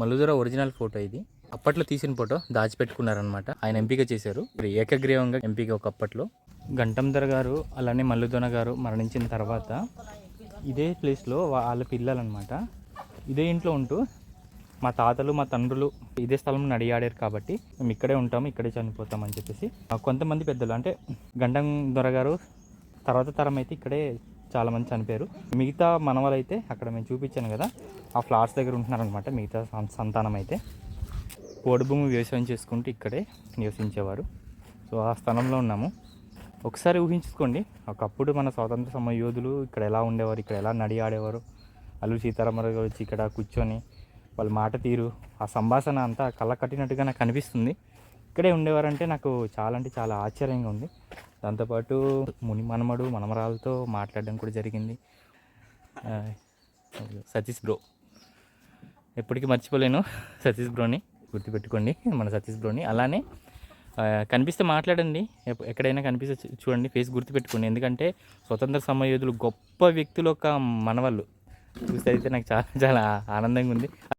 Malludora original photo ఇది. అప్పట్లో తీసిన ఫోటో దాచిపెట్టుకున్నారనమాట. ఆయన ఎంపిక చేశారు ఏకగ్రీవంగా ఎంపిక ఒకప్పట్లో. గంటంధర గారు అలానే మల్లుదొన గారు మరణించిన తర్వాత ఇదే ప్లేస్లో వాళ్ళ పిల్లలన్నమాట ఇదే ఇంట్లో ఉంటూ మా తాతలు మా తండ్రులు ఇదే స్థలం నడియాడారు కాబట్టి మేము ఇక్కడే ఉంటాము, ఇక్కడే చనిపోతాం అని చెప్పేసి కొంతమంది పెద్దలు అంటే గంటం దొర గారు తర్వాత తరం అయితే ఇక్కడే చాలామంది చనిపోయారు. మిగతా మనవలు అయితే అక్కడ మేము చూపించాను కదా ఆ ఫ్లాట్స్ దగ్గర ఉంటున్నారనమాట. మిగతా సంతానం అయితే పోడు భూమి వ్యవసాయం చేసుకుంటూ ఇక్కడే నివసించేవారు. సో ఆ స్థలంలో ఉన్నాము. ఒకసారి ఊహించుకోండి, ఒకప్పుడు మన స్వాతంత్ర సమర యోధులు ఇక్కడ ఎలా ఉండేవారు, ఇక్కడ ఎలా నడి ఆడేవారు. అల్లూరి సీతారామరావు గారు వచ్చి ఇక్కడ కూర్చొని వాళ్ళ మాట తీరు ఆ సంభాషణ అంతా కళ్ళ కట్టినట్టుగా నాకు అనిపిస్తుంది. ఇక్కడే ఉండేవారంటే నాకు చాలా అంటే చాలా ఆశ్చర్యంగా ఉంది. దాంతోపాటు ముని మనమడు మనమరాలతో మాట్లాడడం కూడా జరిగింది. సతీష్ బ్రో ఎప్పటికీ మర్చిపోలేను. సతీష్ బ్రోని గుర్తుపెట్టుకోండి, మన సతీష్ బ్రోని. అలానే కనిపిస్తే మాట్లాడండి, ఎక్కడైనా కనిపిస్తే చూడండి, ఫేస్ గుర్తుపెట్టుకోండి. ఎందుకంటే స్వతంత్ర సమరయోధులు గొప్ప వ్యక్తులు ఒక మనవాళ్ళు చూస్తే అయితే నాకు చాలా చాలా ఆనందంగా ఉంది.